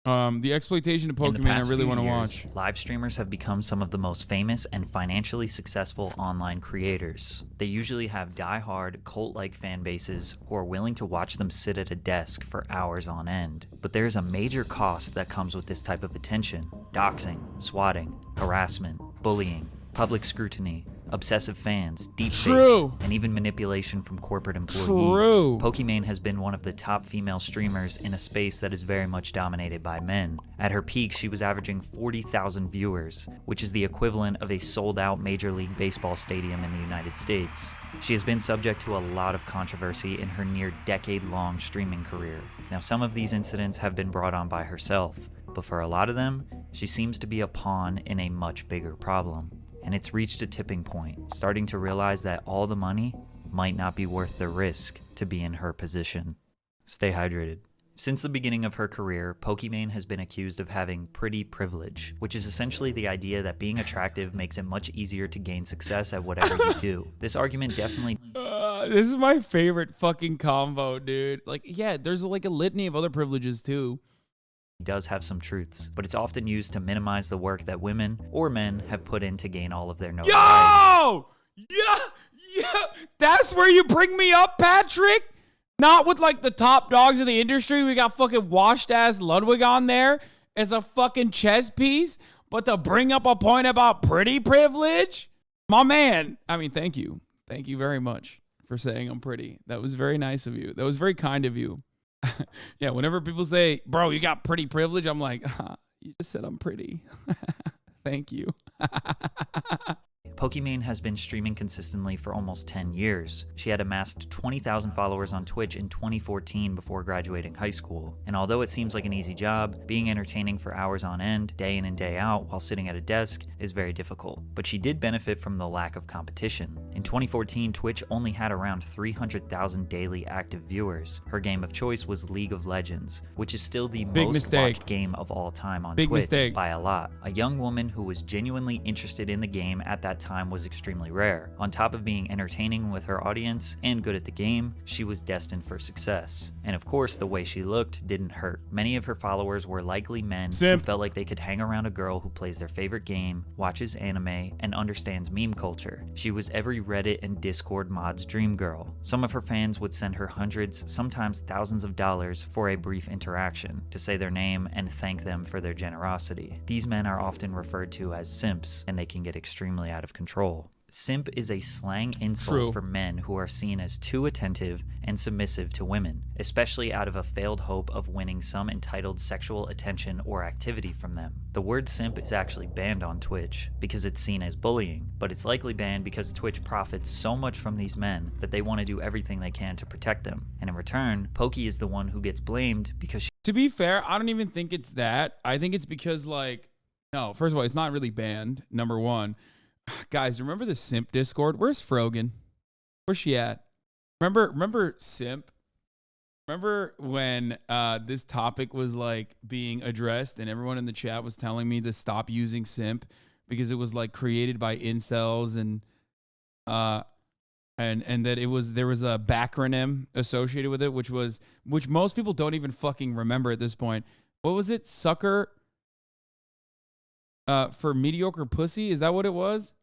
The exploitation of Pokimane I really want to watch. Live streamers have become some of the most famous and financially successful online creators. They usually have die-hard, cult-like fan bases who are willing to watch them sit at a desk for hours on end. But there's a major cost that comes with this type of attention: doxing, swatting, harassment, bullying, public scrutiny, obsessive fans, deepfakes, and even manipulation from corporate employees. Pokimane has been one of the top female streamers in a space that is very much dominated by men. At her peak, she was averaging 40,000 viewers, which is the equivalent of a sold-out Major League Baseball stadium in the United States. She has been subject to a lot of controversy in her near decade-long streaming career. Now, some of these incidents have been brought on by herself, but for a lot of them, she seems to be a pawn in a much bigger problem. And it's reached a tipping point, starting to realize that all the money might not be worth the risk to be in her position. Stay hydrated. Since the beginning of her career, Pokimane has been accused of having pretty privilege, which is essentially the idea that being attractive makes it much easier to gain success at whatever you do. This argument definitely... This is my favorite fucking combo, dude. Like, yeah, there's like a litany of other privileges too. Does have some truths, but it's often used to minimize the work that women or men have put in to gain all of their notoriety. Yo! Yeah! That's where you bring me up, Patrick? Not with like the top dogs of the industry. We got fucking washed ass Ludwig on there as a fucking chess piece, but to bring up a point about pretty privilege? My man. I mean, thank you. Thank you very much for saying I'm pretty. That was very nice of you. That was very kind of you. Yeah, whenever people say, bro, you got pretty privilege, I'm like, you just said I'm pretty. Thank you. Pokimane has been streaming consistently for almost 10 years. She had amassed 20,000 followers on Twitch in 2014 before graduating high school. And although it seems like an easy job, being entertaining for hours on end, day in and day out, while sitting at a desk is very difficult. But she did benefit from the lack of competition. In 2014, Twitch only had around 300,000 daily active viewers. Her game of choice was League of Legends, which is still the most watched game of all time on Twitch by a lot. A young woman who was genuinely interested in the game at that time was extremely rare. On top of being entertaining with her audience and good at the game, she was destined for success. And of course, the way she looked didn't hurt. Many of her followers were likely men who felt like they could hang around a girl who plays their favorite game, watches anime, and understands meme culture. She was every Reddit and Discord mod's dream girl. Some of her fans would send her hundreds, sometimes thousands of dollars for a brief interaction, to say their name and thank them for their generosity. These men are often referred to as simps, and they can get extremely out of control. Simp is a slang insult for men who are seen as too attentive and submissive to women, especially out of a failed hope of winning some entitled sexual attention or activity from them. The word simp is actually banned on Twitch because it's seen as bullying, but it's likely banned because Twitch profits so much from these men that they want to do everything they can to protect them. And in return, Poki is the one who gets blamed because she... To be fair, I don't even think it's that. I think it's because, like, no, first of all, it's not really banned, number one. Guys, remember the simp Discord? Where's Frogan? Where's she at? Remember simp? Remember when this topic was like being addressed and everyone in the chat was telling me to stop using simp because it was like created by incels and that there was a backronym associated with it, which most people don't even fucking remember at this point. What was it? Sucker for mediocre pussy? Is that what it was?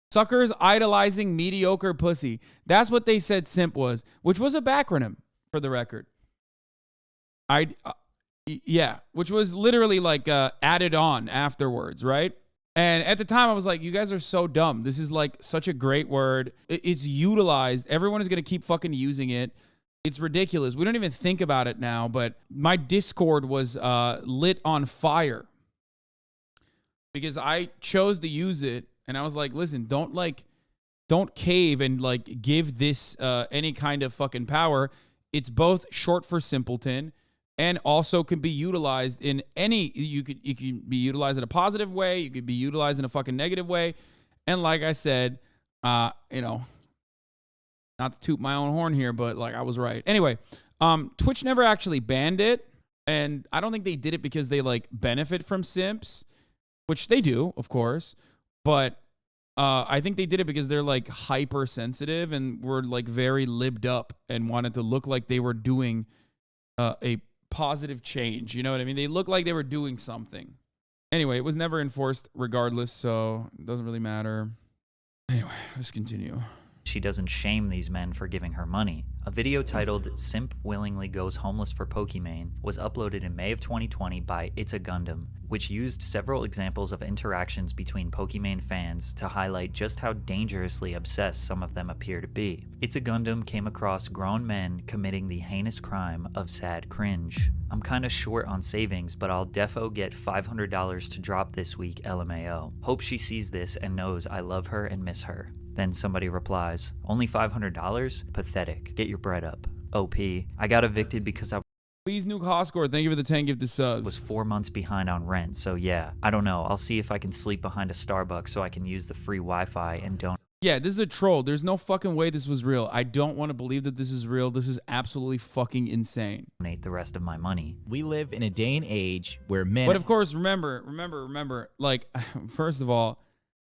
Suckers idolizing mediocre pussy. That's what they said simp was, which was a backronym for the record. Yeah, which was literally like added on afterwards, right? And at the time I was like, you guys are so dumb. This is like such a great word. It's utilized. Everyone is going to keep fucking using it. It's ridiculous. We don't even think about it now, but my Discord was lit on fire because I chose to use it. And I was like, listen, don't cave and like give this any kind of fucking power. It's both short for simpleton and also can be utilized in any, you can be utilized in a positive way. You could be utilized in a fucking negative way. And like I said, you know, not to toot my own horn here, but like I was right. Anyway, Twitch never actually banned it. And I don't think they did it because they like benefit from simps, which they do, of course. But I think they did it because they're like hypersensitive and were like very libbed up and wanted to look like they were doing a positive change. You know what I mean? They look like they were doing something. Anyway, it was never enforced regardless, so it doesn't really matter. Anyway, let's continue. She doesn't shame these men for giving her money. A video titled "Simp Willingly Goes Homeless for Pokimane" was uploaded in May of 2020 by It's a Gundam, which used several examples of interactions between Pokimane fans to highlight just how dangerously obsessed some of them appear to be. It's a Gundam came across grown men committing the heinous crime of sad cringe. "I'm kinda short on savings, but I'll defo get $500 to drop this week, LMAO. Hope she sees this and knows I love her and miss her." Then somebody replies, "Only $500? Pathetic. Get your bread up. OP. I got evicted because I Please, Nuke Hoscore. Thank you for the 10 gifted subs. was 4 months behind on rent, so yeah. I don't know. I'll see if I can sleep behind a Starbucks so I can use the free Wi-Fi and don't Yeah, this is a troll. There's no fucking way this was real. I don't want to believe that this is real. This is absolutely fucking insane. donate the rest of my money." We live in a day and age where men... But of course, remember, like, first of all,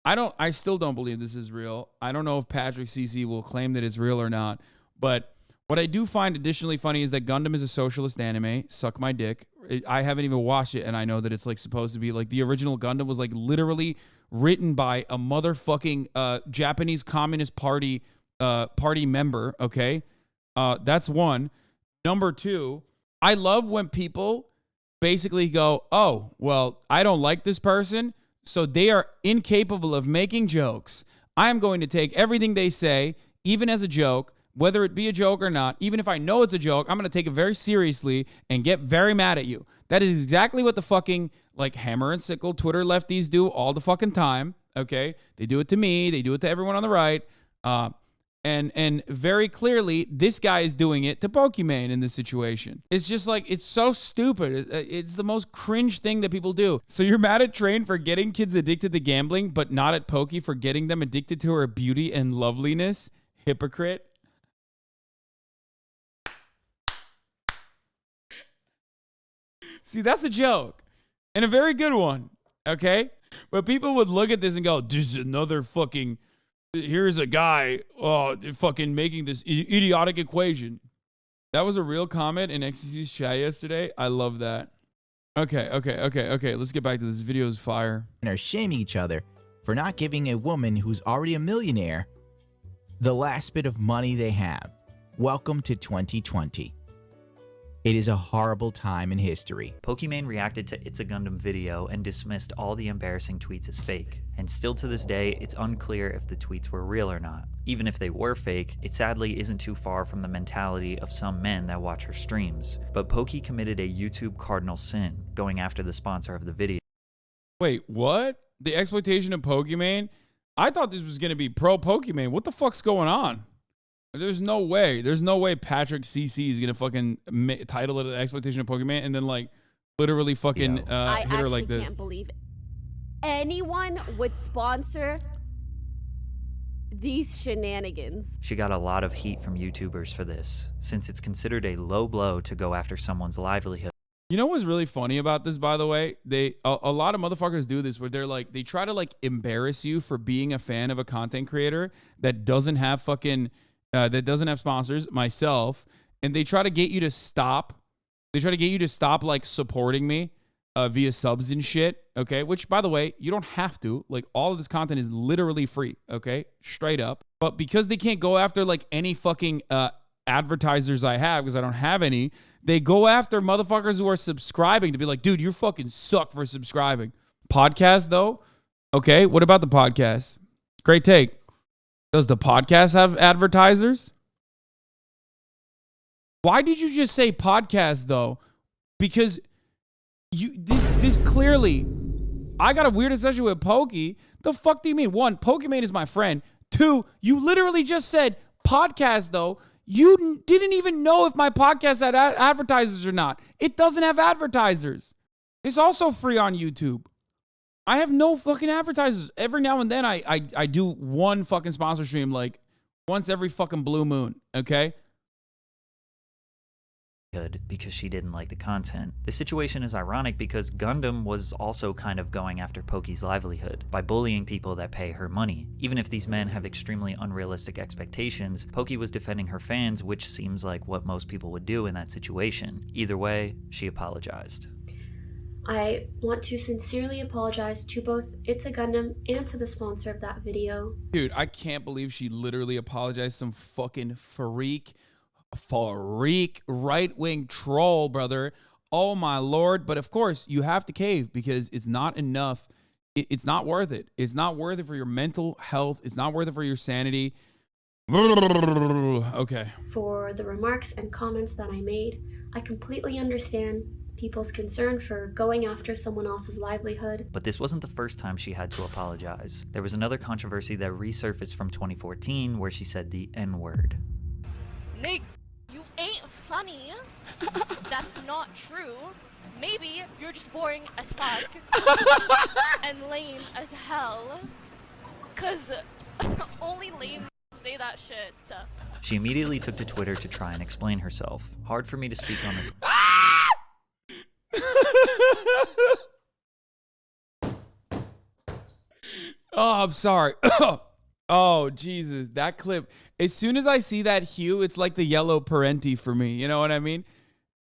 I still don't believe this is real. I don't know if Patrick CC will claim that it's real or not. But what I do find additionally funny is that Gundam is a socialist anime. Suck my dick. I haven't even watched it, and I know that it's like supposed to be like the original Gundam was like literally written by a motherfucking Japanese Communist Party member. Okay, that's one. Number two, I love when people basically go, "Oh, well, I don't like this person, so they are incapable of making jokes. I am going to take everything they say, even as a joke, whether it be a joke or not. Even if I know it's a joke, I'm going to take it very seriously and get very mad at you." That is exactly what the fucking like hammer and sickle Twitter lefties do all the fucking time. Okay, they do it to me. They do it to everyone on the right. And very clearly, this guy is doing it to Pokimane in this situation. It's just like, it's so stupid. It's the most cringe thing that people do. So you're mad at Train for getting kids addicted to gambling, but not at Poki for getting them addicted to her beauty and loveliness? Hypocrite. See, that's a joke. And a very good one. Okay? But people would look at this and go, "This is another fucking... Here's a guy fucking making this idiotic equation." That was a real comment in XCC's chat yesterday. I love that. Okay. Let's get back to this. Video is fire. are shaming each other for not giving a woman who's already a millionaire the last bit of money they have. Welcome to 2020. It is a horrible time in history. Pokimane reacted to It's a Gundam video and dismissed all the embarrassing tweets as fake. And still to this day, it's unclear if the tweets were real or not. Even if they were fake, it sadly isn't too far from the mentality of some men that watch her streams. But Poki committed a YouTube cardinal sin, going after the sponsor of the video. Wait, what? The exploitation of Pokimane? I thought this was going to be pro Pokimane. What the fuck's going on? There's no way. There's no way Patrick CC is going to fucking title it The Exploitation of Pokimane and then like literally fucking hit her like this. I can't believe anyone would sponsor these shenanigans. She got a lot of heat from YouTubers for this, since it's considered a low blow to go after someone's livelihood. You know what's really funny about this, by the way? A lot of motherfuckers do this where they're like, they try to like embarrass you for being a fan of a content creator that doesn't have fucking... that doesn't have sponsors, myself, and they try to get you to stop. They try to get you to stop like supporting me via subs and shit. Okay, which by the way, you don't have to. Like all of this content is literally free. Okay, straight up. But because they can't go after like any fucking advertisers I have because I don't have any, they go after motherfuckers who are subscribing to be like, "Dude, you fucking suck for subscribing." Podcast though, okay. What about the podcast? Great take. Does the podcast have advertisers? Why did you just say podcast though? Because this clearly, I got a weird obsession with Pokey. The fuck do you mean? One, Pokimane is my friend. Two, you literally just said podcast though. You didn't even know if my podcast had advertisers or not. It doesn't have advertisers. It's also free on YouTube. I have no fucking advertisers. Every now and then I do one fucking sponsor stream like once every fucking blue moon, okay? because she didn't like the content. The situation is ironic because Gundam was also kind of going after Poki's livelihood by bullying people that pay her money. Even if these men have extremely unrealistic expectations, Poki was defending her fans, which seems like what most people would do in that situation. Either way, she apologized. I want to sincerely apologize to both It's a Gundam and to the sponsor of that video. Dude, I can't believe she literally apologized. Some fucking freak right-wing troll, brother. Oh my lord. But of course, you have to cave because it's not enough. It's not worth it. It's not worth it for your mental health. It's not worth it for your sanity. Okay. For the remarks and comments that I made, I completely understand people's concern for going after someone else's livelihood. But this wasn't the first time she had to apologize. There was another controversy that resurfaced from 2014 where she said the N-word. Nick, you ain't funny. That's not true. Maybe you're just boring as fuck and lame as hell. Cause only lame say that shit. She immediately took to Twitter to try and explain herself. Hard for me to speak on this. Oh, I'm sorry. Oh, Jesus. That clip. As soon as I see that hue, it's like the yellow parenti for me. You know what I mean?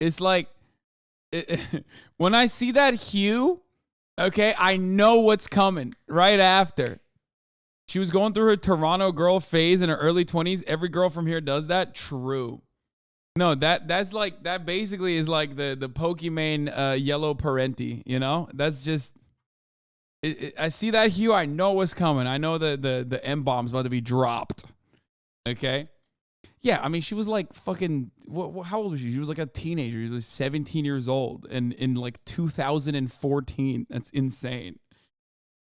It's like, when I see that hue, okay, I know what's coming right after. She was going through her Toronto girl phase in her early 20s. Every girl from here does that. True. No, that's like, that basically is like the Pokimane yellow parenti, you know? That's just, I see that hue, I know what's coming. I know the M-bomb's about to be dropped. Okay? Yeah, I mean, she was like fucking, how old was she? She was like a teenager. She was 17 years old and in like 2014. That's insane.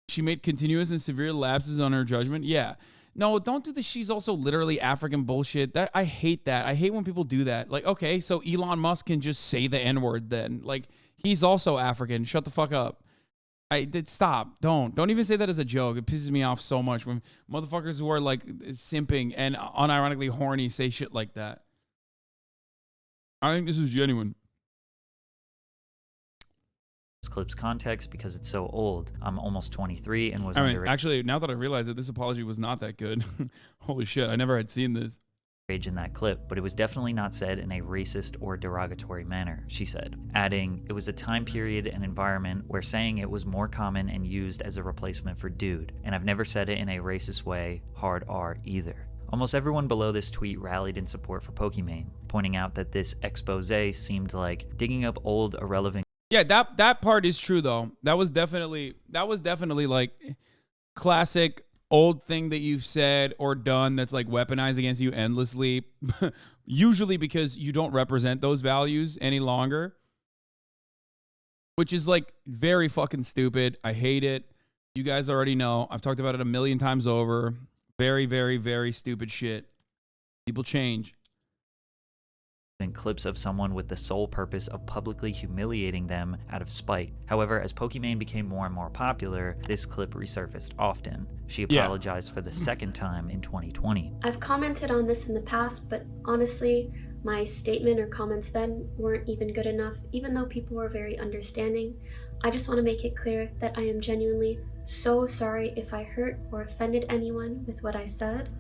She made continuous and severe lapses on her judgment. Yeah. No, don't do the she's also literally African bullshit. That I hate that. I hate when people do that. Like, okay, so Elon Musk can just say the N-word then. Like, he's also African. Shut the fuck up. I did stop. Don't even say that as a joke. It pisses me off so much when motherfuckers who are like simping and unironically horny say shit like that. I think this is genuine. This clip's context because it's so old. I'm almost 23 and was actually, now that I realize it, this apology was not that good. Holy shit, I never had seen this. In that clip, but it was definitely not said in a racist or derogatory manner, she said, adding, it was a time period and environment where saying it was more common and used as a replacement for dude, and I've never said it in a racist way, hard R either. Almost everyone below this tweet rallied in support for Pokimane, pointing out that this expose seemed like digging up old irrelevant. Yeah, that part is true though. That was definitely like classic old thing that you've said or done that's like weaponized against you endlessly, usually because you don't represent those values any longer, which is like very fucking stupid. I hate it. You guys already know. I've talked about it a million times over. Very, very, very stupid shit. People change. And clips of someone with the sole purpose of publicly humiliating them out of spite. However, as Pokimane became more and more popular, this clip resurfaced often. She apologized for the second time in 2020. I've commented on this in the past, but honestly, my statement or comments then weren't even good enough, even though people were very understanding. I just want to make it clear that I am genuinely so sorry if I hurt or offended anyone with what I said.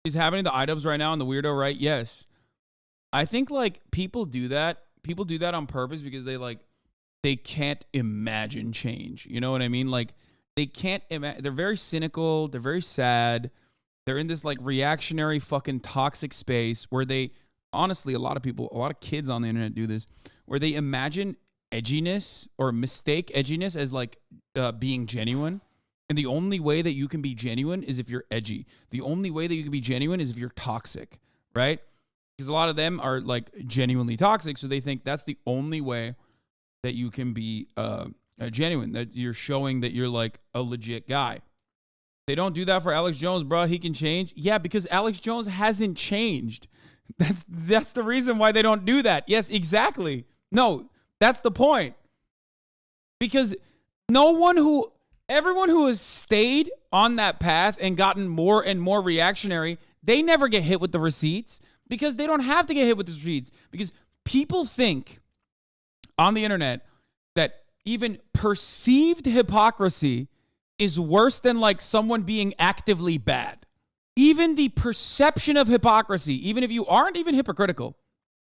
He's having the items right now on the weirdo, right? Yes. I think like people do that on purpose because they can't imagine change. You know what I mean? Like they can't imagine. They're very cynical. They're very sad. They're in this like reactionary fucking toxic space where they, honestly, a lot of kids on the internet do this, where they imagine edginess or mistake edginess as like being genuine. And the only way that you can be genuine is if you're edgy. The only way that you can be genuine is if you're toxic, right? Because a lot of them are like genuinely toxic, so they think that's the only way that you can be genuine, that you're showing that you're like a legit guy. They don't do that for Alex Jones, bro. He can change. Yeah, because Alex Jones hasn't changed. That's the reason why they don't do that. Yes, exactly. No, that's the point. Because everyone who has stayed on that path and gotten more and more reactionary, they never get hit with the receipts. because they don't have to get hit with the receipts. Because people think on the internet that even perceived hypocrisy is worse than like someone being actively bad. Even the perception of hypocrisy, even if you aren't even hypocritical,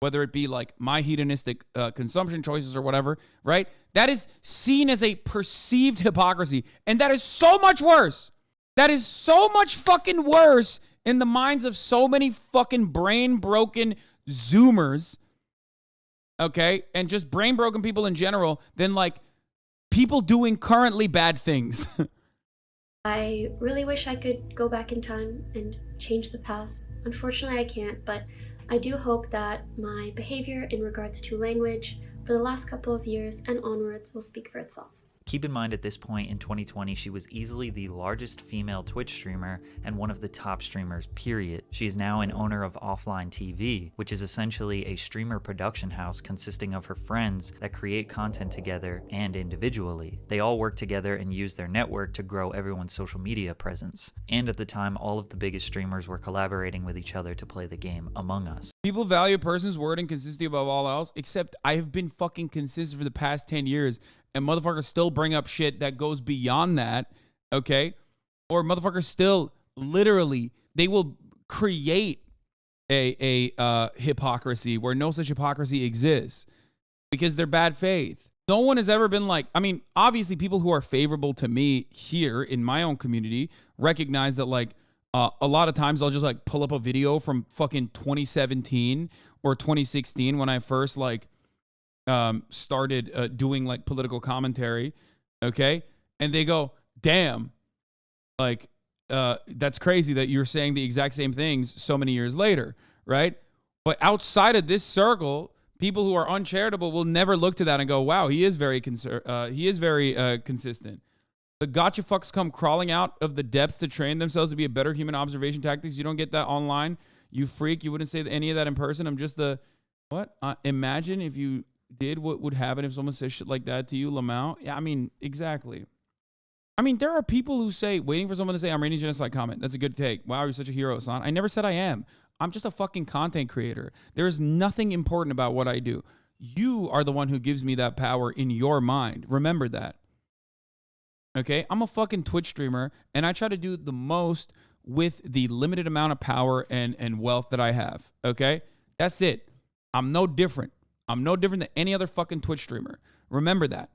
whether it be like my hedonistic consumption choices or whatever, right? That is seen as a perceived hypocrisy. And that is so much worse. That is so much fucking worse in the minds of so many fucking brain-broken Zoomers, okay? And just brain-broken people in general than like people doing currently bad things. I really wish I could go back in time and change the past. Unfortunately, I can't, but I do hope that my behavior in regards to language for the last couple of years and onwards will speak for itself. Keep in mind at this point in 2020, she was easily the largest female Twitch streamer and one of the top streamers, period. She is now an owner of Offline TV, which is essentially a streamer production house consisting of her friends that create content together and individually. They all work together and use their network to grow everyone's social media presence. And at the time, all of the biggest streamers were collaborating with each other to play the game Among Us. People value a person's word and consistency above all else, except I have been fucking consistent for the past 10 years. And motherfuckers still bring up shit that goes beyond that, okay? Or motherfuckers still literally, they will create a hypocrisy where no such hypocrisy exists because they're bad faith. No one has ever been like, I mean, obviously people who are favorable to me here in my own community recognize that like a lot of times I'll just like pull up a video from fucking 2017 or 2016 when I first like started doing like political commentary, okay? And they go, damn, like, that's crazy that you're saying the exact same things so many years later, right? But outside of this circle, people who are uncharitable will never look to that and go, wow, he is very consistent. The gotcha fucks come crawling out of the depths to train themselves to be a better human observation tactics. You don't get that online, you freak. You wouldn't say any of that in person. I'm just the, what? Imagine if you did what would happen if someone says shit like that to you, Lamau. Yeah, I mean, exactly. I mean, there are people who say, waiting for someone to say, I'm reading genocide comment. That's a good take. Wow, you're such a hero, son. I never said I am. I'm just a fucking content creator. There is nothing important about what I do. You are the one who gives me that power in your mind. Remember that. Okay? I'm a fucking Twitch streamer, and I try to do the most with the limited amount of power and wealth that I have. Okay? That's it. I'm no different. I'm no different than any other fucking Twitch streamer. Remember that.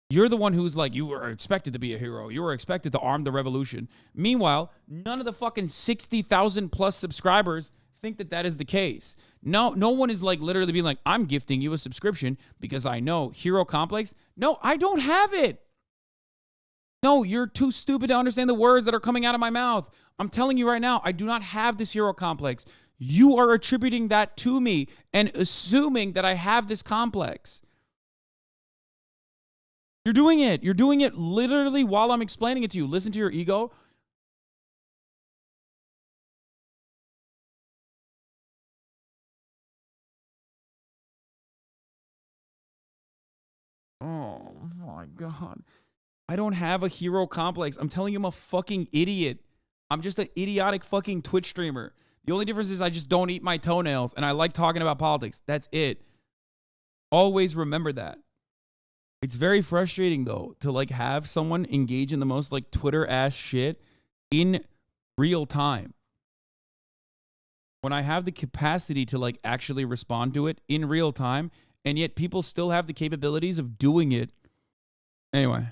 You're the one who's like, you were expected to be a hero. You were expected to arm the revolution. Meanwhile, none of the fucking 60,000 plus subscribers think that that is the case. No one is like literally being like, I'm gifting you a subscription because I know hero complex. No, I don't have it. No, you're too stupid to understand the words that are coming out of my mouth. I'm telling you right now, I do not have this hero complex. You are attributing that to me and assuming that I have this complex. You're doing it. You're doing it literally while I'm explaining it to you. Listen to your ego. Oh my God. I don't have a hero complex. I'm telling you, I'm a fucking idiot. I'm just an idiotic fucking Twitch streamer. The only difference is I just don't eat my toenails and I like talking about politics. That's it. Always remember that. It's very frustrating though to like have someone engage in the most like Twitter ass shit in real time. When I have the capacity to like actually respond to it in real time, and yet people still have the capabilities of doing it. Anyway.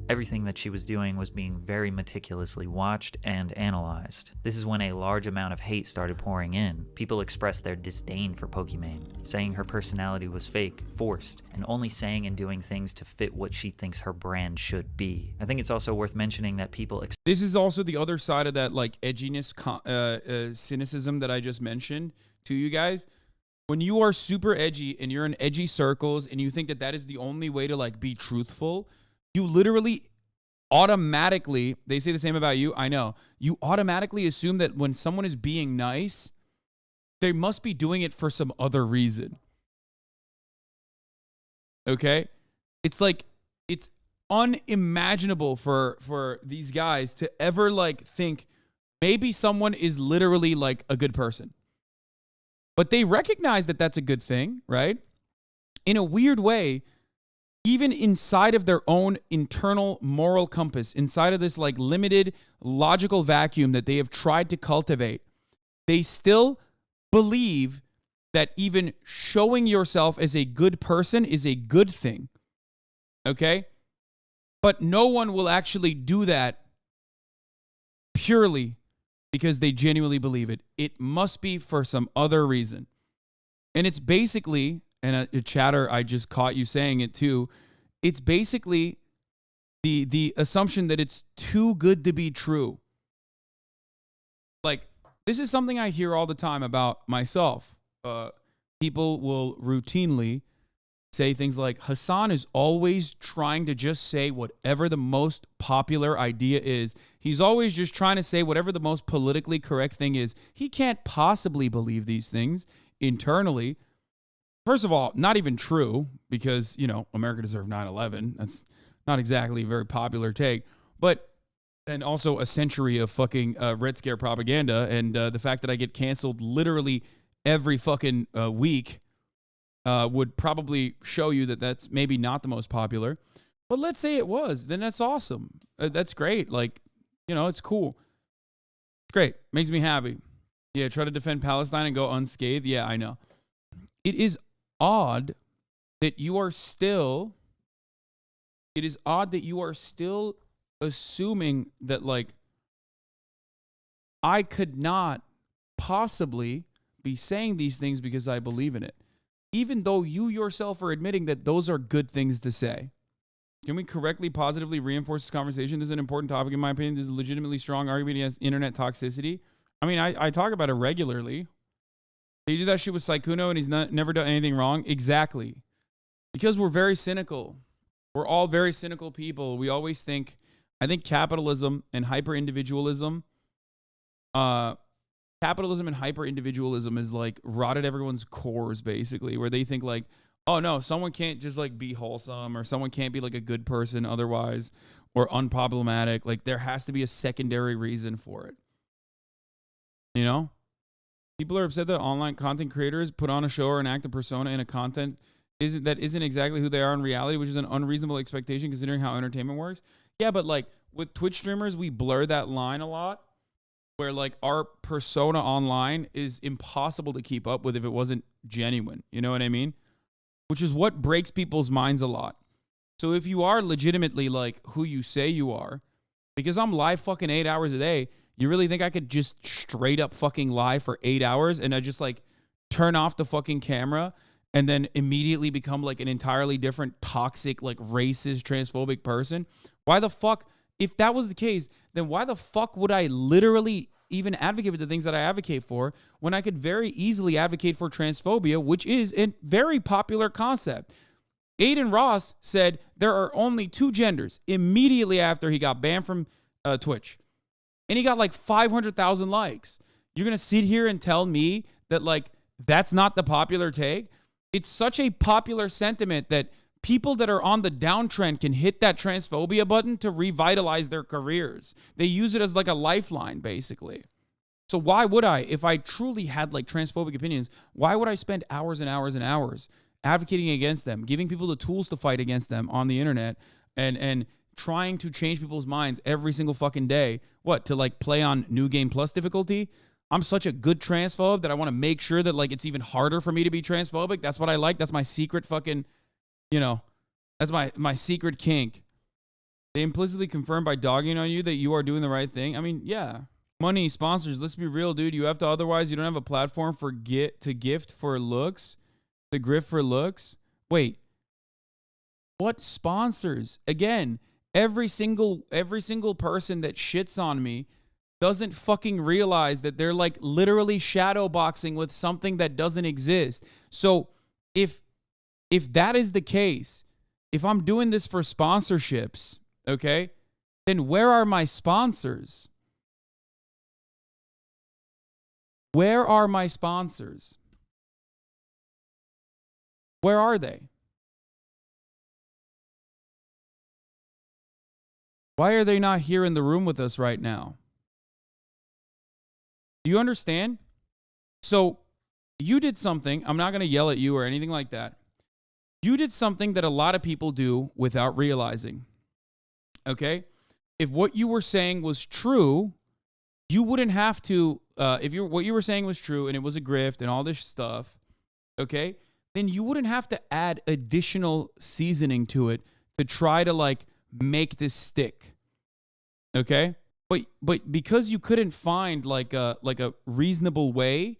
Everything that she was doing was being very meticulously watched and analyzed. This is when a large amount of hate started pouring in. People expressed their disdain for Pokimane, saying her personality was fake, forced, and only saying and doing things to fit what she thinks her brand should be. I think it's also worth mentioning that people... This is also the other side of that like edginess, cynicism that I just mentioned to you guys. When you are super edgy and you're in edgy circles and you think that that is the only way to like be truthful, you literally automatically, they say the same about you, I know, you automatically assume that when someone is being nice, they must be doing it for some other reason. Okay? It's like, it's unimaginable for these guys to ever like think maybe someone is literally like a good person. But they recognize that that's a good thing, right? In a weird way, even inside of their own internal moral compass, inside of this like limited logical vacuum that they have tried to cultivate, they still believe that even showing yourself as a good person is a good thing. Okay? But no one will actually do that purely because they genuinely believe it. It must be for some other reason. And it's basically, and a chatter, I just caught you saying it too, it's basically the assumption that it's too good to be true. Like, this is something I hear all the time about myself. People will routinely say things like, Hasan is always trying to just say whatever the most popular idea is. He's always just trying to say whatever the most politically correct thing is. He can't possibly believe these things internally. First of all, not even true, because, you know, America deserved 9/11. That's not exactly a very popular take. But, and also a century of fucking Red Scare propaganda, and the fact that I get canceled literally every fucking week would probably show you that that's maybe not the most popular. But let's say it was, then that's awesome. That's great. Like, you know, it's cool. It's great. Makes me happy. Yeah, try to defend Palestine and go unscathed. Yeah, I know. It is odd that you are still, assuming that, like, I could not possibly be saying these things because I believe in it, even though you yourself are admitting that those are good things to say. Can we correctly, positively reinforce this conversation? This is an important topic, in my opinion. This is a legitimately strong argument against internet toxicity. I mean, I talk about it regularly. He did that shit with Saikuno and he's never done anything wrong. Exactly. Because we're very cynical. We're all very cynical people. We always think, I think capitalism and hyper-individualism is like rotted everyone's cores, basically, where they think like, oh no, someone can't just like be wholesome, or someone can't be like a good person otherwise, or unproblematic. Like, there has to be a secondary reason for it. You know? People are upset that online content creators put on a show or enact a persona in a content isn't exactly who they are in reality, which is an unreasonable expectation considering how entertainment works. Yeah, but like with Twitch streamers, we blur that line a lot, where like our persona online is impossible to keep up with if it wasn't genuine. You know what I mean? Which is what breaks people's minds a lot. So if you are legitimately like who you say you are, because I'm live fucking 8 hours a day, you really think I could just straight up fucking lie for 8 hours and I just like turn off the fucking camera and then immediately become like an entirely different toxic, like racist, transphobic person? Why the fuck, if that was the case, then why the fuck would I literally even advocate for the things that I advocate for when I could very easily advocate for transphobia, which is a very popular concept? Aiden Ross said there are only 2 genders immediately after he got banned from Twitch. And he got like 500,000 likes. You're going to sit here and tell me that like that's not the popular take? It's such a popular sentiment that people that are on the downtrend can hit that transphobia button to revitalize their careers. They use it as like a lifeline, basically. So why would I, if I truly had like transphobic opinions, why would I spend hours and hours and hours advocating against them, giving people the tools to fight against them on the internet, and trying to change people's minds every single fucking day? What, to like play on New Game Plus difficulty? I'm such a good transphobe that I want to make sure that like it's even harder for me to be transphobic. That's what I like. That's my secret fucking, you know, that's my secret kink. They implicitly confirm by dogging on you that you are doing the right thing. I mean, yeah. Money, sponsors, let's be real, dude. You have to, otherwise you don't have a platform for to gift for looks. To grift for looks. Wait. What sponsors? Again, every single person that shits on me doesn't fucking realize that they're like literally shadow boxing with something that doesn't exist. So if that is the case, if I'm doing this for sponsorships, okay, then where are my sponsors? Where are my sponsors? Where are they? Why are they not here in the room with us right now? Do you understand? So You did something. I'm not going to yell at you or anything like that. You did something that a lot of people do without realizing. Okay? If what you were saying was true, you wouldn't have to, what you were saying was true and it was a grift and all this stuff, okay? Then you wouldn't have to add additional seasoning to it to try to like make this stick. Okay? But because you couldn't find like a reasonable way,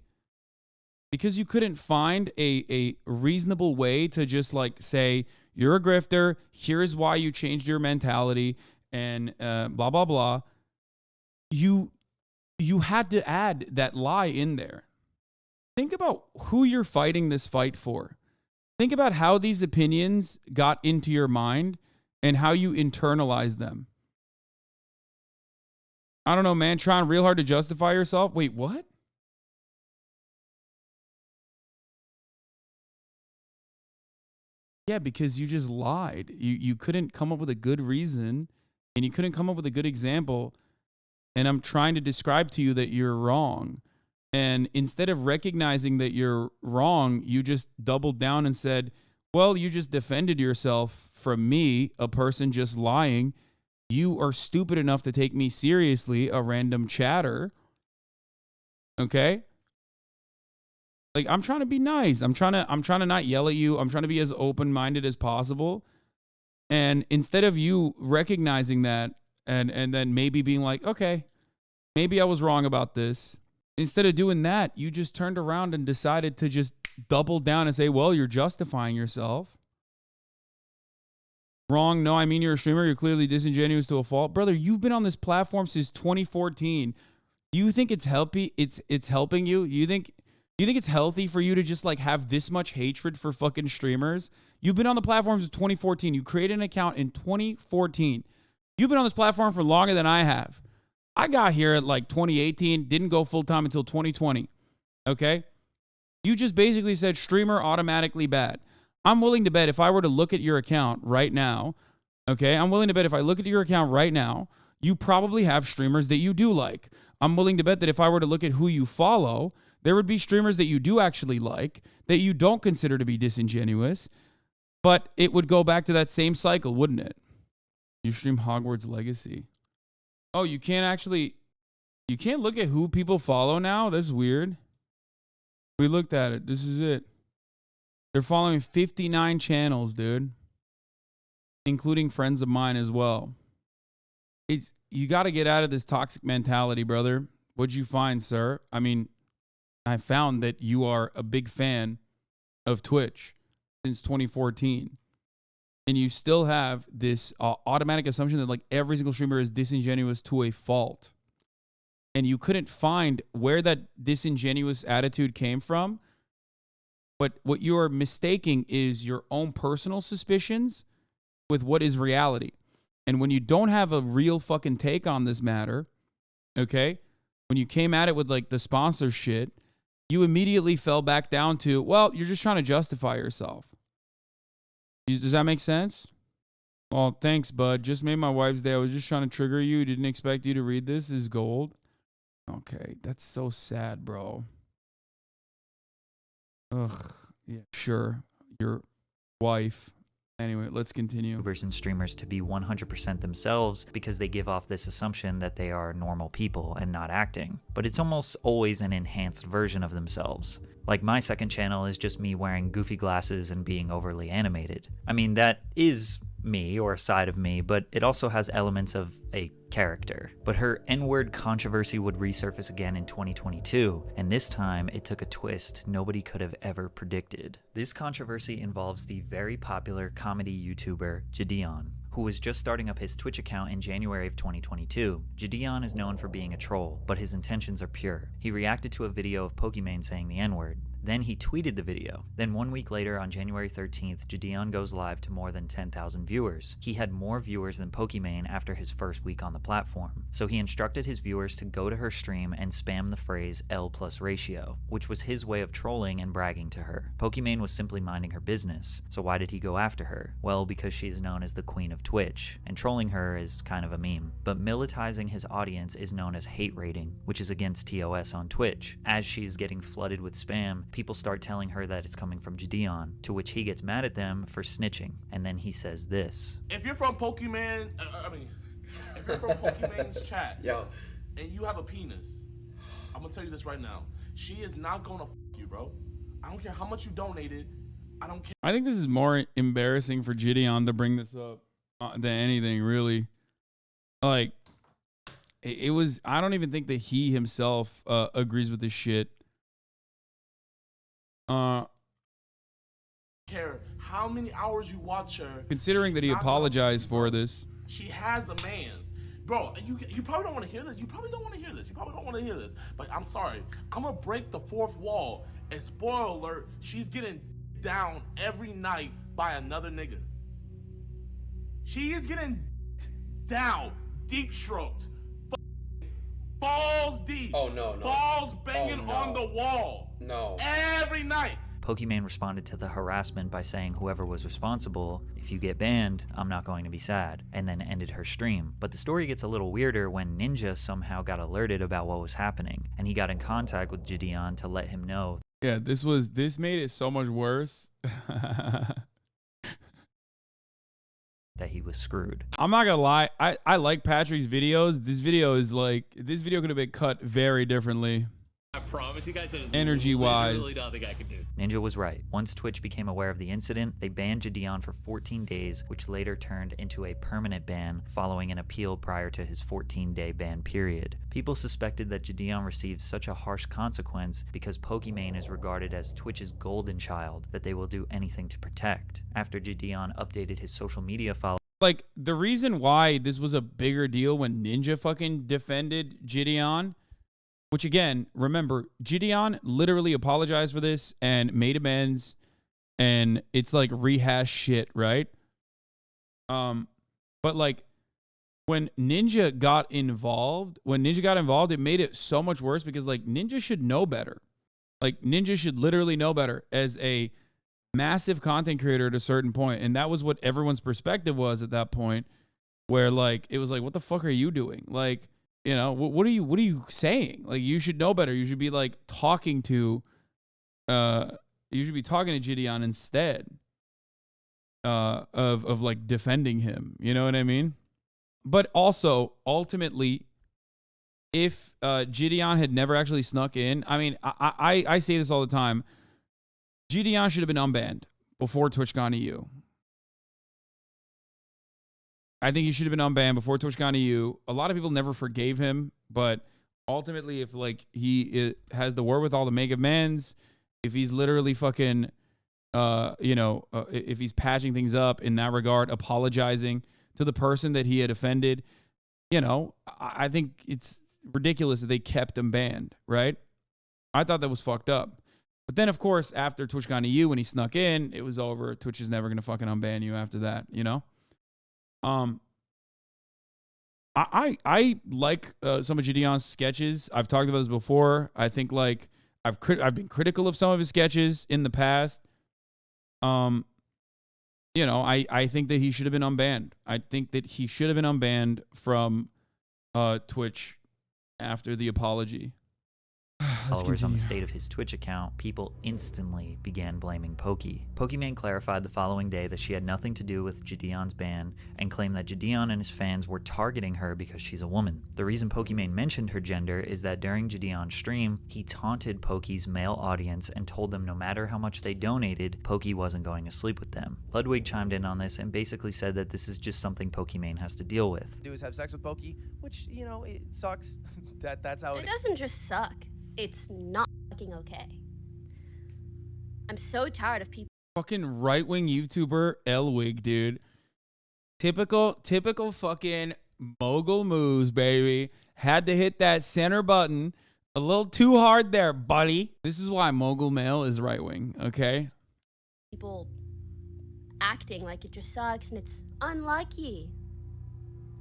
because you couldn't find a reasonable way to just like say, you're a grifter, here's why you changed your mentality, and blah, blah, blah, you had to add that lie in there. Think about who you're fighting this fight for. Think about how these opinions got into your mind and how you internalize them. I don't know, man, trying real hard to justify yourself. Wait, what? Yeah, because you just lied. You couldn't come up with a good reason and you couldn't come up with a good example. And I'm trying to describe to you that you're wrong. And instead of recognizing that you're wrong, you just doubled down and said, well, you just defended yourself from me, a person just lying. You are stupid enough to take me seriously, a random chatter. Okay? Like, I'm trying to be nice. I'm trying to not yell at you. I'm trying to be as open-minded as possible. And instead of you recognizing that and then maybe being like, okay, maybe I was wrong about this. Instead of doing that, you just turned around and decided to just double down and say, well, you're justifying yourself. Wrong. No, I mean, you're a streamer. You're clearly disingenuous to a fault. Brother, you've been on this platform since 2014. Do you think it's helping you? You think it's healthy for you to just like have this much hatred for fucking streamers? You've been on the platform since 2014. You created an account in 2014. You've been on this platform for longer than I have. I got here at like 2018, didn't go full time until 2020. Okay? You just basically said streamer automatically bad. I'm willing to bet if I were to look at your account right now, okay? I'm willing to bet if I look at your account right now, you probably have streamers that you do like. I'm willing to bet that if I were to look at who you follow, there would be streamers that you do actually like, that you don't consider to be disingenuous, but it would go back to that same cycle, wouldn't it? You stream Hogwarts Legacy. Oh, you can't look at who people follow now? That's weird. We looked at it. This is it. They're following 59 channels, dude. Including friends of mine as well. You got to get out of this toxic mentality, brother. What'd you find, sir? I mean, I found that you are a big fan of Twitch since 2014. And you still have this automatic assumption that like every single streamer is disingenuous to a fault. And you couldn't find where that disingenuous attitude came from. But what you are mistaking is your own personal suspicions with what is reality. And when you don't have a real fucking take on this matter, okay, when you came at it with like the sponsor shit, you immediately fell back down to, well, you're just trying to justify yourself. Does that make sense? Well, thanks, bud. Just made my wife's day. I was just trying to trigger you. Didn't expect you to read this. This is gold. Okay, that's so sad, bro. Ugh. Yeah, sure. Your wife. Anyway, let's continue. YouTubers and streamers to be 100% themselves because they give off this assumption that they are normal people and not acting. But it's almost always an enhanced version of themselves. Like my second channel is just me wearing goofy glasses and being overly animated. I mean, that is me or a side of me, but it also has elements of a character. But her N-word controversy would resurface again in 2022, and this time it took a twist nobody could have ever predicted. This controversy involves the very popular comedy YouTuber Gideon, who was just starting up his Twitch account in January of 2022. Gideon is known for being a troll, but his intentions are pure. He reacted to a video of Pokimane saying the N-word. Then he tweeted the video. Then 1 week later, on January 13th, Gideon goes live to more than 10,000 viewers. He had more viewers than Pokimane after his first week on the platform. So he instructed his viewers to go to her stream and spam the phrase L plus ratio, which was his way of trolling and bragging to her. Pokimane was simply minding her business. So why did he go after her? Well, because she is known as the Queen of Twitch, and trolling her is kind of a meme. But militarizing his audience is known as hate raiding, which is against TOS on Twitch. As she is getting flooded with spam, People start telling her that it's coming from Gideon, to which he gets mad at them for snitching. And then he says this. If you're from Pokimane, if you're from Pokimane's chat, and you have a penis, I'm gonna tell you this right now. She is not gonna f you, bro. I don't care how much you donated. I don't care. I think this is more embarrassing for Gideon to bring this up than anything, really. Like, it was, I don't even think that he himself agrees with this shit. Care how many hours you watch her. Considering that he apologized for this. She has a man's. Bro, you probably don't want to hear this. You probably don't want to hear this. But I'm sorry. I'm going to break the fourth wall. And spoiler alert, she's getting down every night by another nigga. She is getting down, deep stroked. Balls deep. Oh, no. Balls banging on the wall. No. Every night. Pokimane responded to the harassment by saying whoever was responsible, if you get banned, I'm not going to be sad, and then ended her stream. But the story gets a little weirder when Ninja somehow got alerted about what was happening, and he got in contact with Gideon to let him know. Yeah, this made it so much worse. That he was screwed. I'm not gonna lie, I like Patrick's videos. This video could have been cut very differently. I promise you guys, energy-wise. literally nothing I can do. Ninja was right. Once Twitch became aware of the incident, they banned Gideon for 14 days, which later turned into a permanent ban following an appeal prior to his 14-day ban period. People suspected that Gideon received such a harsh consequence because Pokimane is regarded as Twitch's golden child that they will do anything to protect. After Gideon updated his social media followers, Like, the reason why this was a bigger deal when Ninja fucking defended Gideon, which again, remember, Gideon literally apologized for this and made amends, and it's like rehash shit, right? But like when Ninja got involved, it made it so much worse because like Ninja should know better. Like Ninja should literally know better as a massive content creator at a certain point, and that was what everyone's perspective was at that point, where like it was like, what the fuck are you doing? Like, you know, what are you saying? Like, you should know better. You should be like talking to Gideon instead of like defending him. You know what I mean? But also, ultimately, if Gideon had never actually snuck in, I mean, I say this all the time. Gideon should have been unbanned before TwitchCon.eu. I think he should have been unbanned before TwitchCon.eu. A lot of people never forgave him, but ultimately, if like he has the wherewithal to make amends, if he's literally fucking, if he's patching things up in that regard, apologizing to the person that he had offended, you know, I think it's ridiculous that they kept him banned, right? I thought that was fucked up. But then, of course, after TwitchCon.eu, when he snuck in, it was over. Twitch is never going to fucking unban you after that, you know? I like some of Gideon's sketches. I've talked about this before. I think like I've been critical of some of his sketches in the past. You know, I think that he should have been unbanned. I think that he should have been unbanned from Twitch after the apology. followers on the state of his Twitch account, people instantly began blaming Poki. Pokimane clarified the following day that she had nothing to do with Gideon's ban and claimed that Gideon and his fans were targeting her because she's a woman. The reason Pokimane mentioned her gender is that during Gideon's stream, he taunted Poki's male audience and told them no matter how much they donated, Poki wasn't going to sleep with them. Ludwig chimed in on this and basically said that this is just something Pokimane has to deal with. Do is have sex with Poki, which, you know, it sucks. That's how it doesn't just suck. It's not fucking okay. I'm so tired of people. Fucking right-wing YouTuber Elwig, dude. Typical fucking mogul moves, baby. Had to hit that center button a little too hard there, buddy. This is why mogul male is right-wing, okay? People acting like it just sucks and it's unlucky.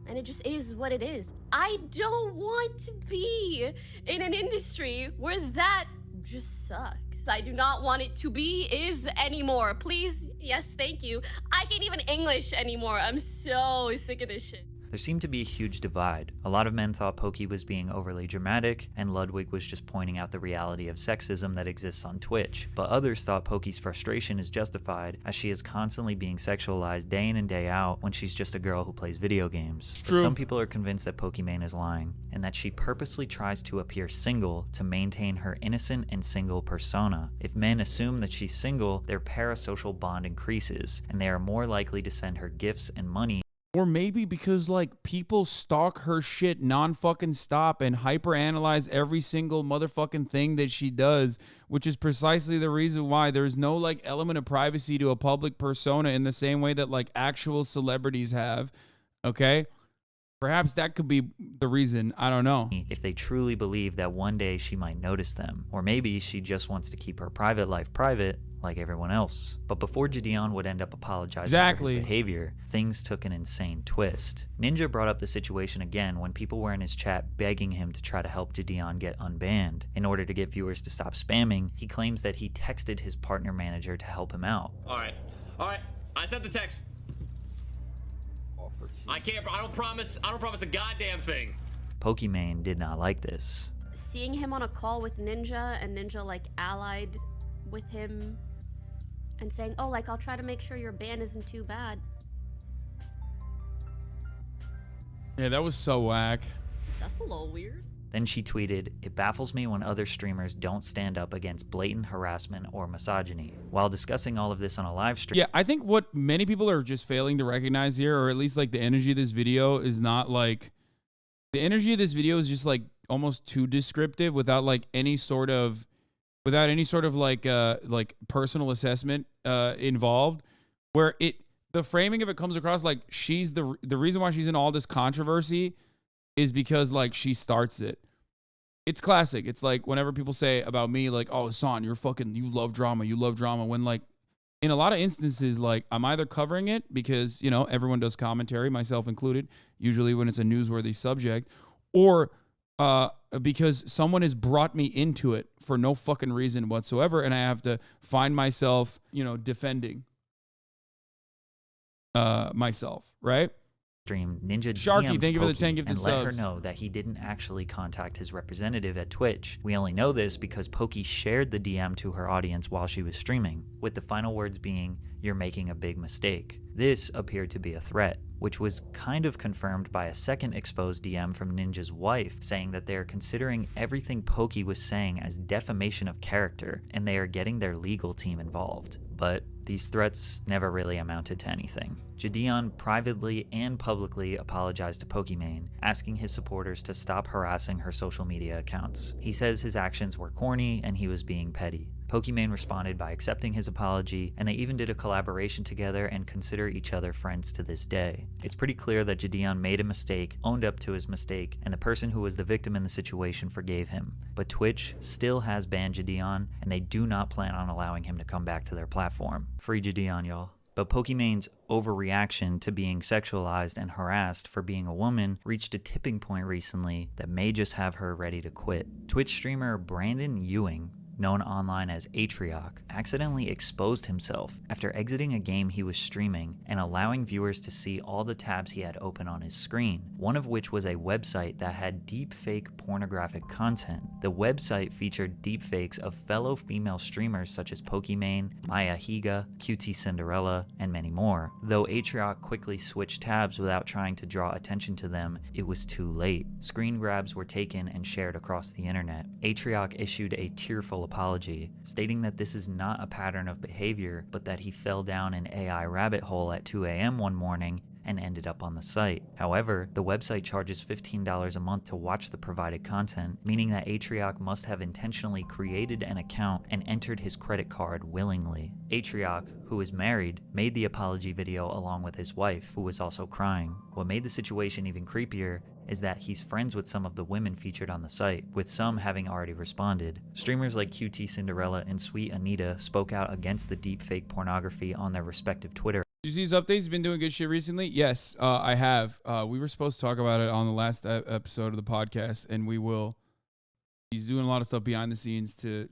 And it just is what it is. I don't want to be in an industry where that just sucks. I do not want it to be is anymore. Please, yes, thank you. I can't even English anymore. I'm so sick of this shit. There seemed to be a huge divide. A lot of men thought Pokey was being overly dramatic, and Ludwig was just pointing out the reality of sexism that exists on Twitch. But others thought Pokey's frustration is justified, as she is constantly being sexualized day in and day out when she's just a girl who plays video games. But some people are convinced that Pokimane is lying, and that she purposely tries to appear single to maintain her innocent and single persona. If men assume that she's single, their parasocial bond increases, and they are more likely to send her gifts and money. Or maybe because, like, people stalk her shit non-fucking stop and hyper-analyze every single motherfucking thing that she does, which is precisely the reason why there's no, like, element of privacy to a public persona in the same way that, like, actual celebrities have, okay? Perhaps that could be the reason. I don't know. If they truly believe that one day she might notice them. Or maybe she just wants to keep her private life private like everyone else. But before Gideon would end up apologizing for his behavior, things took an insane twist. Ninja brought up the situation again when people were in his chat begging him to try to help Gideon get unbanned. In order to get viewers to stop spamming, he claims that he texted his partner manager to help him out. All right, I sent the text. I don't promise a goddamn thing. Pokimane did not like this. Seeing him on a call with Ninja and Ninja like allied with him and saying, oh, like, I'll try to make sure your ban isn't too bad. Yeah, that was so whack. That's a little weird. Then she tweeted, "It baffles me when other streamers don't stand up against blatant harassment or misogyny." While discussing all of this on a live stream. Yeah, I think what many people are just failing to recognize here, or at least like the energy of this video is not like, the energy of this video is just like almost too descriptive without any sort of like personal assessment involved, where the framing of it comes across like she's the reason why she's in all this controversy is because like she starts it. It's classic. It's like whenever people say about me, like, oh, Hasan, you love drama, when like in a lot of instances, like I'm either covering it because, you know, everyone does commentary, myself included, usually when it's a newsworthy subject, or because someone has brought me into it for no fucking reason whatsoever, and I have to find myself, you know, defending myself, right? Stream, Ninja Sharky, DM'd thank you for the Pokey 10 gifted and let her subs. know that he didn't actually contact his representative at Twitch. We only know this because Pokey shared the DM to her audience while she was streaming, with the final words being, "You're making a big mistake." This appeared to be a threat, which was kind of confirmed by a second exposed DM from Ninja's wife, saying that they are considering everything Pokey was saying as defamation of character, and they are getting their legal team involved. But these threats never really amounted to anything. Gideon privately and publicly apologized to Pokimane, asking his supporters to stop harassing her social media accounts. He says his actions were corny and he was being petty. Pokimane responded by accepting his apology, and they even did a collaboration together and consider each other friends to this day. It's pretty clear that Gideon made a mistake, owned up to his mistake, and the person who was the victim in the situation forgave him. But Twitch still has banned Gideon, and they do not plan on allowing him to come back to their platform. Free Gideon, y'all. But Pokimane's overreaction to being sexualized and harassed for being a woman reached a tipping point recently that may just have her ready to quit. Twitch streamer Brandon Ewing, known online as Atrioc, accidentally exposed himself after exiting a game he was streaming and allowing viewers to see all the tabs he had open on his screen, one of which was a website that had deepfake pornographic content. The website featured deepfakes of fellow female streamers such as Pokimane, Maya Higa, QT Cinderella, and many more. Though Atrioc quickly switched tabs without trying to draw attention to them, it was too late. Screen grabs were taken and shared across the internet. Atrioc issued a tearful apology, stating that this is not a pattern of behavior, but that he fell down an AI rabbit hole at 2 a.m. one morning and ended up on the site. However, the website charges $15 a month to watch the provided content, meaning that Atrioc must have intentionally created an account and entered his credit card willingly. Atrioc, who is married, made the apology video along with his wife, who was also crying. What made the situation even creepier is that he's friends with some of the women featured on the site, with some having already responded. Streamers like QT Cinderella and Sweet Anita spoke out against the deepfake pornography on their respective Twitter. You see his updates? He's been doing good shit recently? Yes, I have. We were supposed to talk about it on the last episode of the podcast, and we will. He's doing a lot of stuff behind the scenes to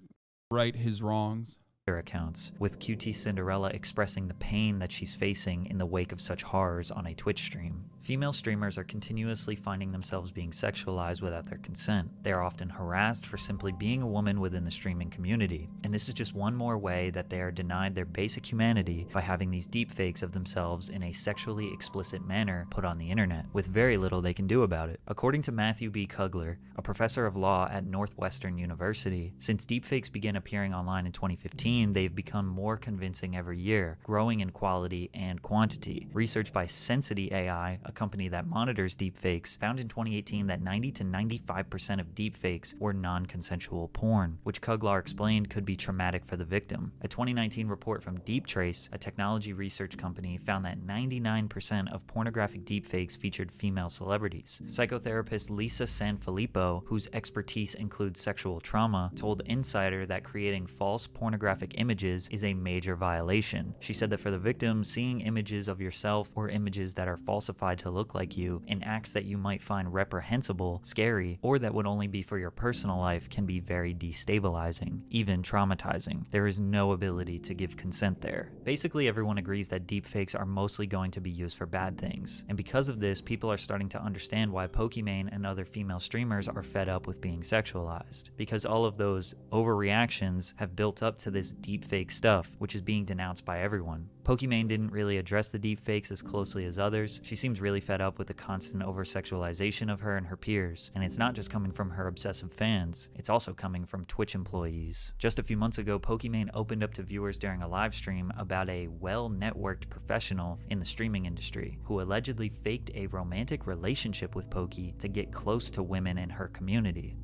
right his wrongs. accounts, with QT Cinderella expressing the pain that she's facing in the wake of such horrors on a Twitch stream. Female streamers are continuously finding themselves being sexualized without their consent. They are often harassed for simply being a woman within the streaming community, and this is just one more way that they are denied their basic humanity by having these deepfakes of themselves in a sexually explicit manner put on the internet, with very little they can do about it. According to Matthew B. Kugler, a professor of law at Northwestern University, since deepfakes began appearing online in 2015, they've become more convincing every year, growing in quality and quantity. Research by Sensity AI, a company that monitors deepfakes, found in 2018 that 90 to 95% of deepfakes were non-consensual porn, which Kugler explained could be traumatic for the victim. A 2019 report from DeepTrace, a technology research company, found that 99% of pornographic deepfakes featured female celebrities. Psychotherapist Lisa Sanfilippo, whose expertise includes sexual trauma, told Insider that creating false pornographic images is a major violation. She said that for the victim, seeing images of yourself or images that are falsified to look like you in acts that you might find reprehensible, scary, or that would only be for your personal life can be very destabilizing, even traumatizing. There is no ability to give consent there. Basically, everyone agrees that deepfakes are mostly going to be used for bad things, and because of this, people are starting to understand why Pokimane and other female streamers are fed up with being sexualized, because all of those overreactions have built up to this deepfake stuff, which is being denounced by everyone. Pokimane didn't really address the deepfakes as closely as others. She seems really fed up with the constant over-sexualization of her and her peers, and it's not just coming from her obsessive fans, it's also coming from Twitch employees. Just a few months ago, Pokimane opened up to viewers during a live stream about a well-networked professional in the streaming industry who allegedly faked a romantic relationship with Poki to get close to women in her community.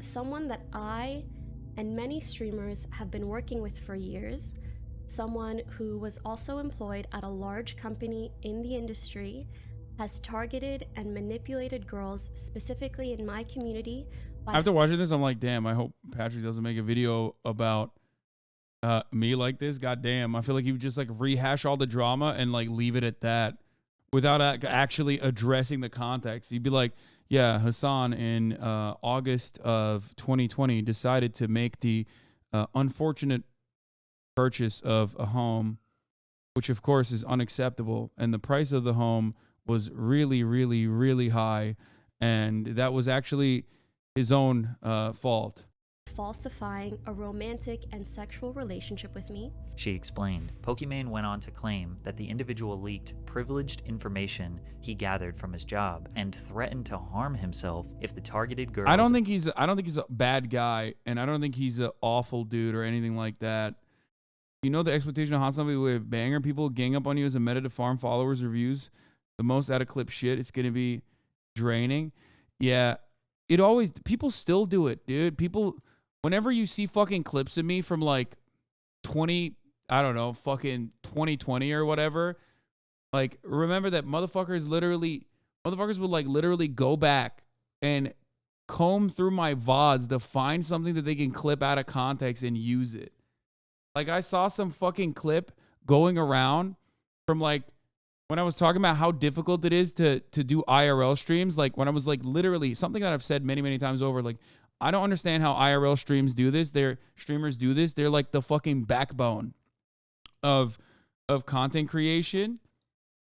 Someone that I and many streamers have been working with for years, someone who was also employed at a large company in the industry, has targeted and manipulated girls, specifically in my community. After watching this, I'm like, damn, I hope Patrick doesn't make a video about me like this. God damn, I feel like he would just like rehash all the drama and like leave it at that without actually addressing the context. He'd be like, yeah, Hasan in August of 2020 decided to make the unfortunate purchase of a home, which of course is unacceptable. And the price of the home was really, really, really high. And that was actually his own fault. Falsifying a romantic and sexual relationship with me. She explained. Pokimane went on to claim that the individual leaked privileged information he gathered from his job and threatened to harm himself if the targeted girls... I don't think he's a bad guy, and I don't think he's an awful dude or anything like that. You know the exploitation of Hasanabi with banger people gang up on you as a meta to farm followers reviews, the most out of clip shit. It's gonna be draining. Yeah, it always, people still do it, dude. People, whenever you see fucking clips of me from like 20, I don't know, fucking 2020 or whatever, like remember that motherfuckers would like literally go back and comb through my VODs to find something that they can clip out of context and use it. Like I saw some fucking clip going around from like when I was talking about how difficult it is to do IRL streams, like when I was like literally something that I've said many, many times over, like I don't understand how IRL streamers do this. They're like the fucking backbone of content creation.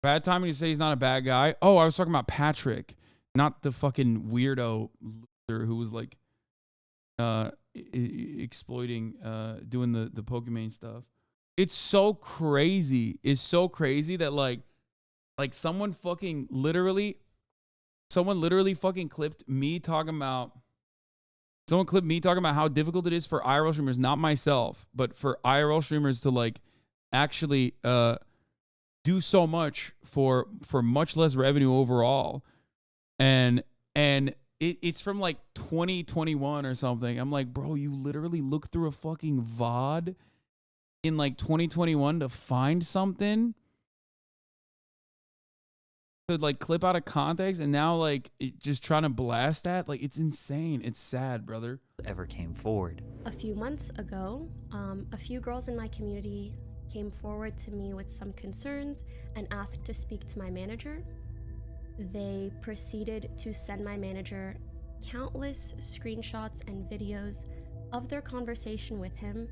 Bad timing to say he's not a bad guy. Oh, I was talking about Patrick, not the fucking weirdo loser who was like exploiting, doing the Pokimane stuff. It's so crazy. It's so crazy that like someone literally fucking clipped me talking about. Someone clipped me talking about how difficult it is for IRL streamers, not myself, but for IRL streamers to like actually do so much for much less revenue overall. And it's from like 2021 or something. I'm like, bro, you literally look through a fucking VOD in like 2021 to find something to like clip out of context, and now like just trying to blast that. Like, it's insane. It's sad, brother. Ever came forward. A few months ago, a few girls in my community came forward to me with some concerns and asked to speak to my manager. They proceeded to send my manager countless screenshots and videos of their conversation with him,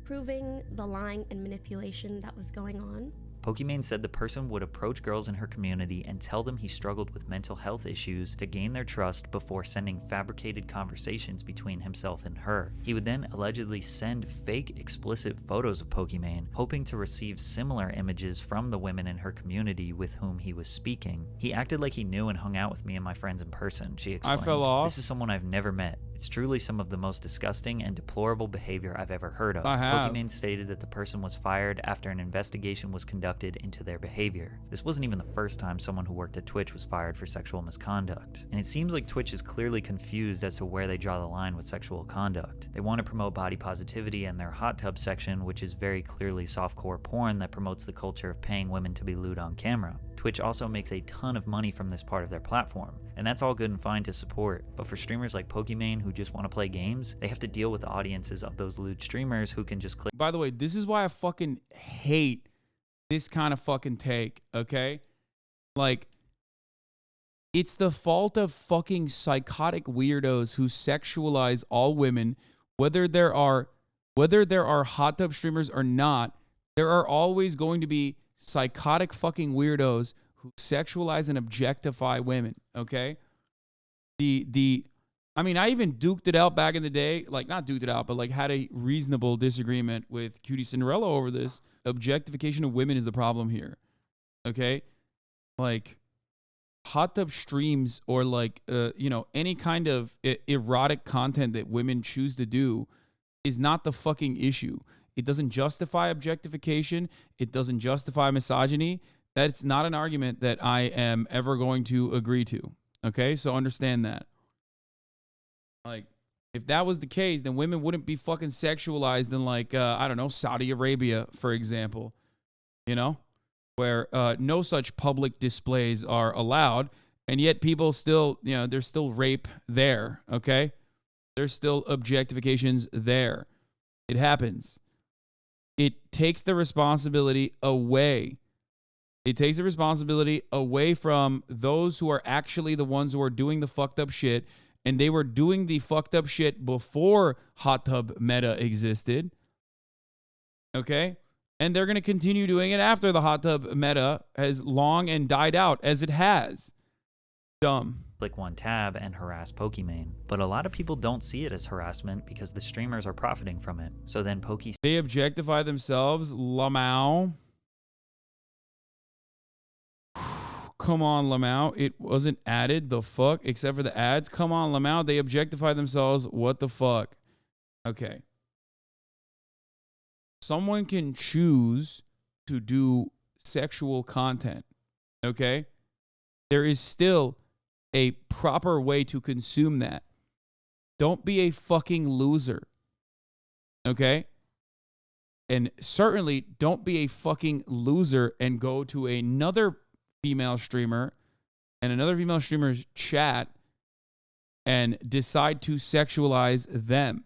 proving the lying and manipulation that was going on. Pokimane said the person would approach girls in her community and tell them he struggled with mental health issues to gain their trust before sending fabricated conversations between himself and her. He would then allegedly send fake explicit photos of Pokimane, hoping to receive similar images from the women in her community with whom he was speaking. He acted like he knew and hung out with me and my friends in person, she explained. I fell off. This is someone I've never met. It's truly some of the most disgusting and deplorable behavior I've ever heard of. I have. Pokimane stated that the person was fired after an investigation was conducted into their behavior. This wasn't even the first time someone who worked at Twitch was fired for sexual misconduct. And it seems like Twitch is clearly confused as to where they draw the line with sexual conduct. They want to promote body positivity in their hot tub section, which is very clearly softcore porn that promotes the culture of paying women to be lewd on camera. Twitch also makes a ton of money from this part of their platform, and that's all good and fine to support, but for streamers like Pokimane who just want to play games, they have to deal with the audiences of those lewd streamers who can just click. By the way, this is why I fucking hate this kind of fucking take, okay? Like, it's the fault of fucking psychotic weirdos who sexualize all women, whether there are hot tub streamers or not. There are always going to be psychotic fucking weirdos who sexualize and objectify women, okay? I mean, I even duked it out back in the day, like not duked it out, but like had a reasonable disagreement with Cutie Cinderella over this. Objectification of women is the problem here, okay? Like hot tub streams or like, any kind of erotic content that women choose to do is not the fucking issue. It doesn't justify objectification. It doesn't justify misogyny. That's not an argument that I am ever going to agree to. Okay? So understand that. Like, if that was the case, then women wouldn't be fucking sexualized in like, I don't know, Saudi Arabia, for example. You know? Where no such public displays are allowed. And yet people still, there's still rape there. Okay? There's still objectifications there. It happens. It takes the responsibility away. It takes the responsibility away from those who are actually the ones who are doing the fucked up shit. And they were doing the fucked up shit before hot tub meta existed. Okay? And they're going to continue doing it after the hot tub meta has long and died out as it has. Dumb. Click one tab and harass Pokimane. But a lot of people don't see it as harassment because the streamers are profiting from it. So then they objectify themselves. Lamau. Come on, Lamau. It wasn't added. The fuck? Except for the ads. Come on, Lamau. They objectify themselves. What the fuck? Okay. Someone can choose to do sexual content. Okay? There is still a proper way to consume that. Don't be a fucking loser. Okay? And certainly don't be a fucking loser and go to another female streamer and another female streamer's chat and decide to sexualize them.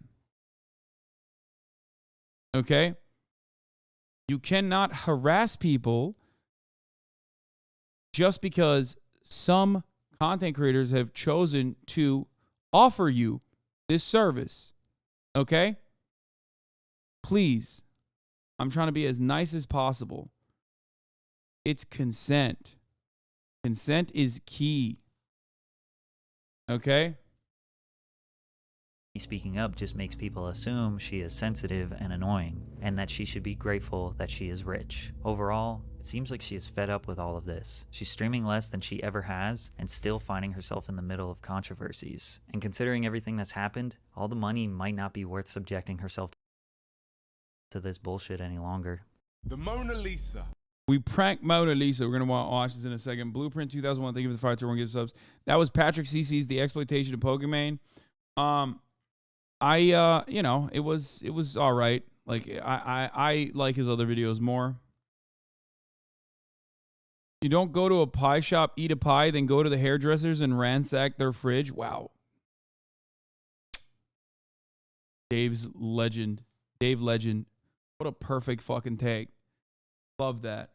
Okay? You cannot harass people just because some content creators have chosen to offer you this service. Okay? Please. I'm trying to be as nice as possible. It's consent. Consent is key. Okay? Speaking up just makes people assume she is sensitive and annoying, and that she should be grateful that she is rich. Overall, it seems like she is fed up with all of this. She's streaming less than she ever has, and still finding herself in the middle of controversies. And considering everything that's happened, all the money might not be worth subjecting herself to this bullshit any longer. The Mona Lisa. We pranked Mona Lisa. We're going to watch this in a second. Blueprint 2001. Thank you for the 5 to 1 gift subs. That was Patrick CC's The Exploitation of Pokimane. It was all right. Like I like his other videos more. You don't go to a pie shop, eat a pie, then go to the hairdressers and ransack their fridge. Wow. Dave Legend. What a perfect fucking take. Love that.